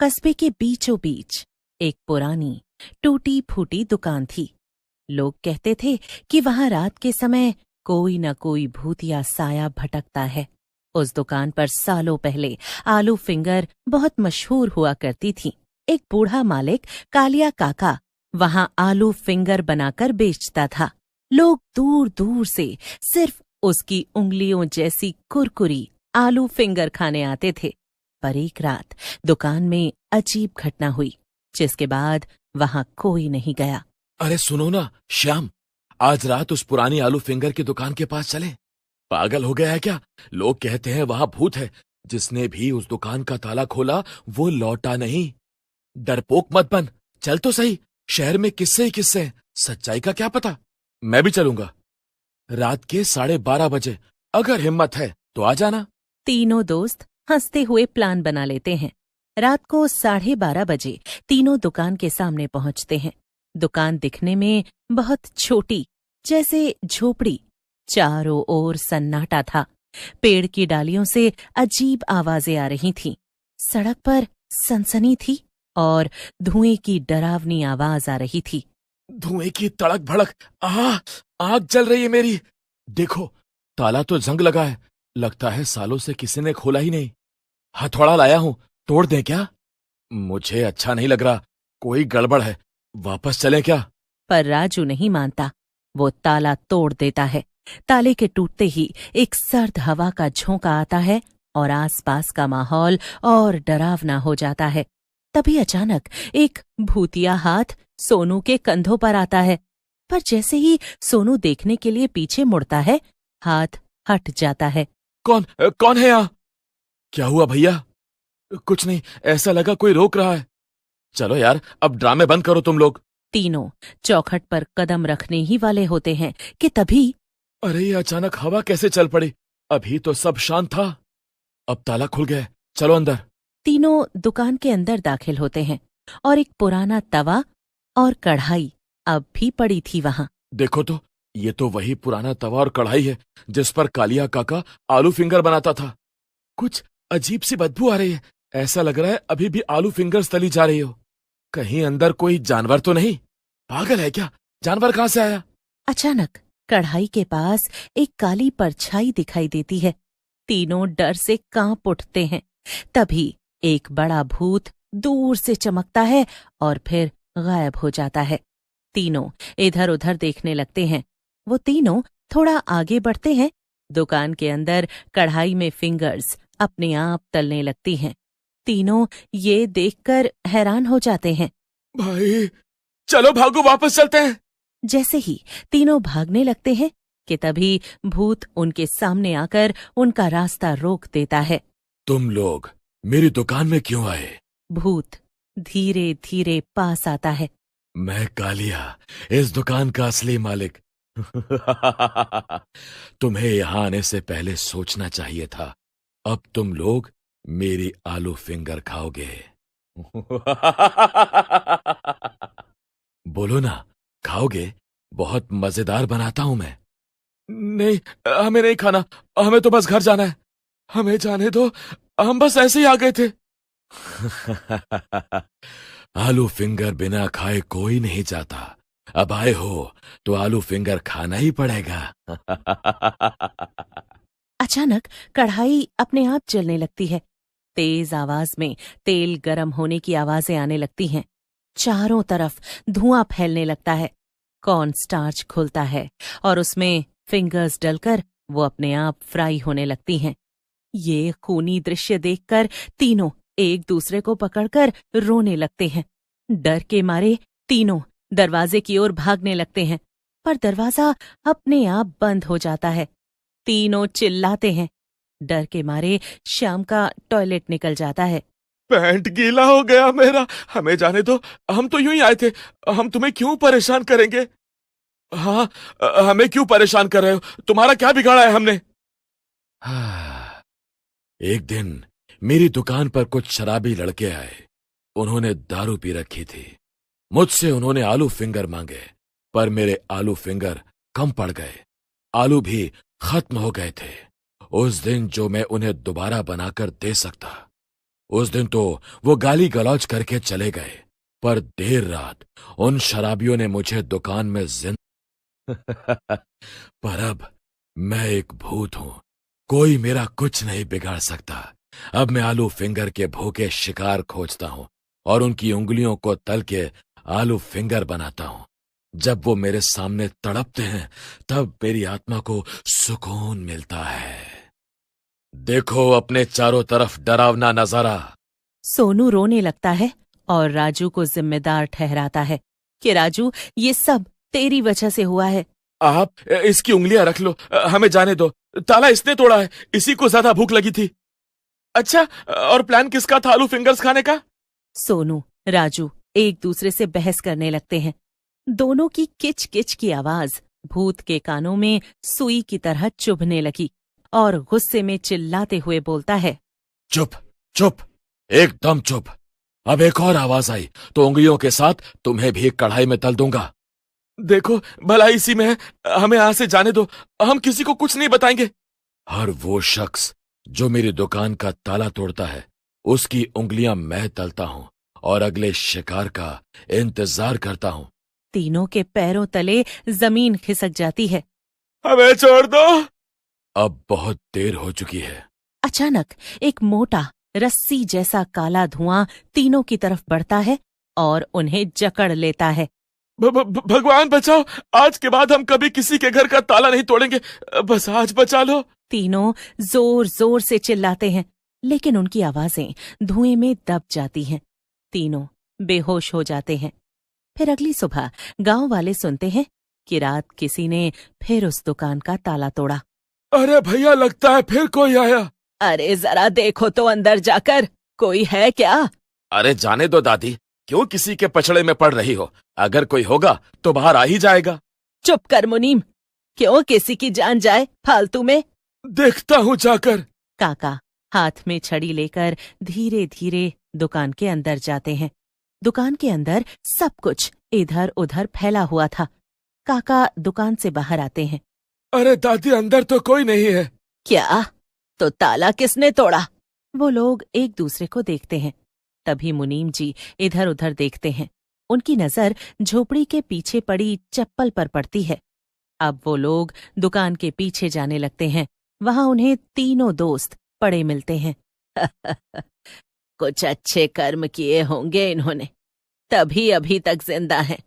कस्बे के बीचों बीच एक पुरानी टूटी फूटी दुकान थी। लोग कहते थे कि वहां रात के समय कोई न कोई भूतिया साया भटकता है। उस दुकान पर सालों पहले आलू फिंगर बहुत मशहूर हुआ करती थी। एक बूढ़ा मालिक कालिया काका वहां आलू फिंगर बनाकर बेचता था। लोग दूर दूर से सिर्फ उसकी उंगलियों जैसी कुरकुरी आलू फिंगर खाने आते थे। पर एक रात दुकान में अजीब घटना हुई, जिसके बाद वहां कोई नहीं गया। अरे सुनो ना श्याम, आज रात उस पुरानी आलू फिंगर की दुकान के पास चले। पागल हो गया है क्या? लोग कहते हैं वहां भूत है। जिसने भी उस दुकान का ताला खोला वो लौटा नहीं। डरपोक मत बन, चल तो सही। शहर में किस्से ही किस्से हैं, सच्चाई का क्या पता। मैं भी चलूंगा। रात के 12:30 बजे, अगर हिम्मत है तो आ जाना। तीनों दोस्त हंसते हुए प्लान बना लेते हैं। रात को 12:30 बजे तीनों दुकान के सामने पहुंचते हैं। दुकान दिखने में बहुत छोटी, जैसे झोपड़ी। चारों ओर सन्नाटा था। पेड़ की डालियों से अजीब आवाजें आ रही थीं। सड़क पर सनसनी थी और धुएं की डरावनी आवाज आ रही थी। धुएं की तड़क भड़क, आग जल रही है मेरी। देखो, ताला तो जंग लगा है। लगता है सालों से किसी ने खोला ही नहीं। हथौड़ा लाया हूं, तोड़ दें क्या? मुझे अच्छा नहीं लग रहा, कोई गड़बड़ है। वापस चलें क्या? पर राजू नहीं मानता। वो ताला तोड़ देता है। ताले के टूटते ही एक सर्द हवा का झोंका आता है और आसपास का माहौल और डरावना हो जाता है। तभी अचानक एक भूतिया हाथ सोनू के कंधों पर आता है। पर जैसे ही सोनू देखने के लिए पीछे मुड़ता है, हाथ हट जाता है। कौन है यहाँ? क्या हुआ भैया? कुछ नहीं, ऐसा लगा कोई रोक रहा है। चलो यार, अब ड्रामे बंद करो तुम लोग। तीनों चौखट पर कदम रखने ही वाले होते हैं कि तभी अरे ये अचानक हवा कैसे चल पड़ी? अभी तो सब शांत था। अब ताला खुल गया, चलो अंदर। तीनों दुकान के अंदर दाखिल होते हैं और एक पुराना तवा और कढ़ाई अब भी पड़ी थी वहां। देखो तो, ये तो वही पुराना तवा और कढ़ाई है जिस पर कालिया काका आलू फिंगर बनाता था। कुछ अजीब सी बदबू आ रही है। ऐसा लग रहा है अभी भी आलू फिंगर्स तली जा रही हो। कहीं अंदर कोई जानवर तो नहीं? पागल है क्या? जानवर कहां से आया? अचानक कढ़ाई के पास एक काली परछाई दिखाई देती है। तीनों डर से कांप उठते हैं। तभी एक बड़ा भूत दूर से चमकता है और फिर गायब हो जाता है। तीनों इधर उधर देखने लगते हैं। वो तीनों थोड़ा आगे बढ़ते हैं। दुकान के अंदर कढ़ाई में फिंगर्स अपने आप तलने लगती हैं। तीनों ये देखकर हैरान हो जाते हैं। भाई चलो भागो, वापस चलते हैं। जैसे ही तीनों भागने लगते हैं कि तभी भूत उनके सामने आकर उनका रास्ता रोक देता है। तुम लोग मेरी दुकान में क्यों आए? भूत धीरे धीरे पास आता है। मैं कालिया, इस दुकान का असली मालिक। तुम्हें यहां आने से पहले सोचना चाहिए था। अब तुम लोग मेरी आलू फिंगर खाओगे। बोलो ना, खाओगे? बहुत मजेदार बनाता हूं मैं। नहीं, हमें नहीं खाना। हमें तो बस घर जाना है। हमें जाने दो, हम बस ऐसे ही आ गए थे। आलू फिंगर बिना खाए कोई नहीं जाता। अब आए हो तो आलू फिंगर खाना ही पड़ेगा। अचानक कढ़ाई अपने आप जलने लगती है। तेज आवाज में तेल गर्म होने की आवाजें आने लगती हैं। चारों तरफ धुआं फैलने लगता है। कॉर्न स्टार्च खुलता है और उसमें फिंगर्स डलकर वो अपने आप फ्राई होने लगती हैं। ये खूनी दृश्य देखकर तीनों एक दूसरे को पकड़कर रोने लगते हैं। डर के मारे तीनों दरवाजे की ओर भागने लगते हैं, पर दरवाजा अपने आप बंद हो जाता है। तीनों चिल्लाते हैं। डर के मारे श्याम का टॉयलेट निकल जाता है। पैंट गीला हो गया मेरा, हमें जाने दो। हम तो यूं ही आए थे, हम तुम्हें क्यों परेशान करेंगे? हाँ, हमें क्यों परेशान कर रहे हो? तुम्हारा क्या बिगाड़ा है हमने? एक दिन मेरी दुकान पर कुछ शराबी लड़के आए। उन्होंने दारू पी रखी थी। मुझसे उन्होंने आलू फिंगर मांगे, पर मेरे आलू फिंगर कम पड़ गए। आलू भी खत्म हो गए थे। उस दिन जो मैं उन्हें दोबारा बनाकर दे सकता, उस दिन तो वो गाली गलौज करके चले गए, पर देर रात उन शराबियों ने मुझे दुकान में पर अब मैं एक भूत हूं, कोई मेरा कुछ नहीं बिगाड़ सकता। अब मैं आलू फिंगर के भूखे शिकार खोजता हूं और उनकी उंगलियों को तल के आलू फिंगर बनाता हूं। जब वो मेरे सामने तड़पते हैं तब मेरी आत्मा को सुकून मिलता है। देखो अपने चारों तरफ डरावना नजारा। सोनू रोने लगता है और राजू को जिम्मेदार ठहराता है कि राजू, ये सब तेरी वजह से हुआ है। आप इसकी उंगलियां रख लो, हमें जाने दो। ताला इसने तोड़ा है, इसी को ज्यादा भूख लगी थी। अच्छा, और प्लान किसका था आलू फिंगर्स खाने का? सोनू, राजू एक दूसरे से बहस करने लगते हैं। दोनों की किच किच की आवाज भूत के कानों में सुई की तरह चुभने लगी और गुस्से में चिल्लाते हुए बोलता है, चुप चुप, एकदम चुप। अब एक और आवाज आई तो उंगलियों के साथ तुम्हें भी एक कढ़ाई में तल दूंगा। देखो भला इसी में है, हमें यहां से जाने दो, हम किसी को कुछ नहीं बताएंगे। हर वो शख्स जो मेरी दुकान का ताला तोड़ता है उसकी उंगलियां मैं तलता हूं और अगले शिकार का इंतजार करता हूं। तीनों के पैरों तले जमीन खिसक जाती है। हमें छोड़ दो, अब बहुत देर हो चुकी है। अचानक एक मोटा रस्सी जैसा काला धुआं तीनों की तरफ बढ़ता है और उन्हें जकड़ लेता है। भगवान बचाओ, आज के बाद हम कभी किसी के घर का ताला नहीं तोड़ेंगे, बस आज बचा लो। तीनों जोर जोर से चिल्लाते हैं, लेकिन उनकी आवाजें धुएं में दब जाती हैं। तीनों बेहोश हो जाते हैं। फिर अगली सुबह गांव वाले सुनते हैं कि रात किसी ने फिर उस दुकान का ताला तोड़ा। अरे भैया, लगता है फिर कोई आया। अरे जरा देखो तो अंदर जाकर, कोई है क्या? अरे जाने दो दादी, क्यों किसी के पछड़े में पड़ रही हो? अगर कोई होगा तो बाहर आ ही जाएगा। चुप कर मुनीम, क्यों किसी की जान जाए फालतू में? देखता हूँ जाकर। काका हाथ में छड़ी लेकर धीरे धीरे दुकान के अंदर जाते हैं। दुकान के अंदर सब कुछ इधर उधर फैला हुआ था। काका दुकान से बाहर आते हैं। अरे दादी, अंदर तो कोई नहीं है। क्या? तो ताला किसने तोड़ा? वो लोग एक दूसरे को देखते हैं। तभी मुनीम जी इधर उधर देखते हैं। उनकी नजर झोपड़ी के पीछे पड़ी चप्पल पर पड़ती है। अब वो लोग दुकान के पीछे जाने लगते हैं। वहां उन्हें तीनों दोस्त पड़े मिलते हैं। कुछ अच्छे कर्म किए होंगे इन्होंने, तभी अभी तक जिंदा हैं।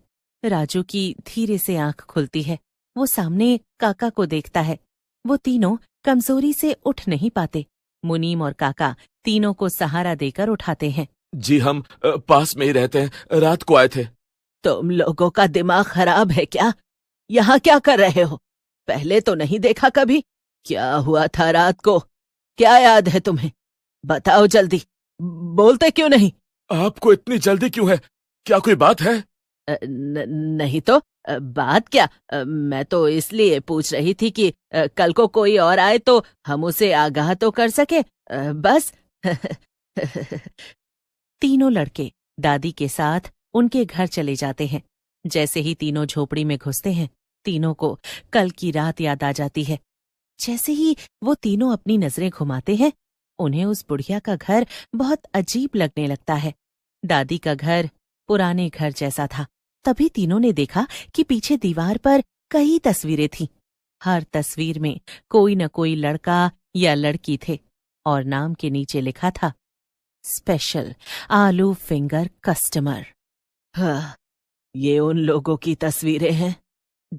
राजू की धीरे से आंख खुलती है। वो सामने काका को देखता है। वो तीनों कमजोरी से उठ नहीं पाते। मुनीम और काका तीनों को सहारा देकर उठाते हैं। जी हम पास में ही रहते हैं, रात को आए थे। तुम लोगों का दिमाग खराब है क्या? यहाँ क्या कर रहे हो? पहले तो नहीं देखा कभी। क्या हुआ था रात को? क्या याद है तुम्हें? बताओ जल्दी, बोलते क्यों नहीं? आपको इतनी जल्दी क्यों है? क्या कोई बात है? नहीं तो बात क्या? मैं तो इसलिए पूछ रही थी कि कल को कोई और आए तो हम उसे आगाह तो कर सके, बस। तीनों लड़के दादी के साथ उनके घर चले जाते हैं। जैसे ही तीनों झोपड़ी में घुसते हैं, तीनों को कल की रात याद आ जाती है। जैसे ही वो तीनों अपनी नजरें घुमाते हैं, उन्हें उस बुढ़िया का घर बहुत अजीब लगने लगता है। दादी का घर पुराने घर जैसा था। तभी तीनों ने देखा कि पीछे दीवार पर कई तस्वीरें थीं। हर तस्वीर में कोई न कोई लड़का या लड़की थे और नाम के नीचे लिखा था, स्पेशल आलू फिंगर कस्टमर। हाँ, ये उन लोगों की तस्वीरें हैं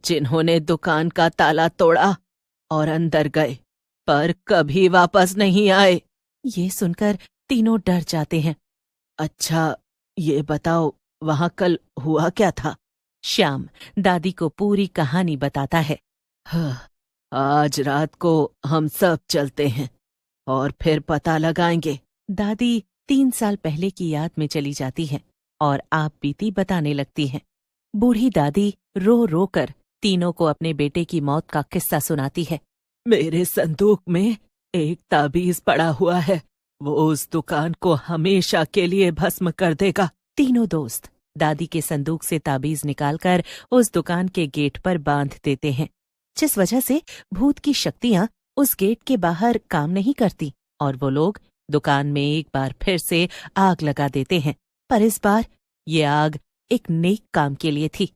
जिन्होंने दुकान का ताला तोड़ा और अंदर गए, पर कभी वापस नहीं आए। ये सुनकर तीनों डर जाते हैं। अच्छा, ये बताओ वहां कल हुआ क्या था? श्याम दादी को पूरी कहानी बताता है। हाँ, आज रात को हम सब चलते हैं और फिर पता लगाएंगे। दादी 3 साल पहले की याद में चली जाती है और आप बीती बताने लगती हैं। बूढ़ी दादी रो रो कर तीनों को अपने बेटे की मौत का किस्सा सुनाती है। मेरे संदूक में एक ताबीज पड़ा हुआ है, वो उस दुकान को हमेशा के लिए भस्म कर देगा। तीनों दोस्त दादी के संदूक से ताबीज निकालकर उस दुकान के गेट पर बांध देते हैं, जिस वजह से भूत की शक्तियां उस गेट के बाहर काम नहीं करती और वो लोग दुकान में एक बार फिर से आग लगा देते हैं, पर इस बार ये आग एक नेक काम के लिए थी।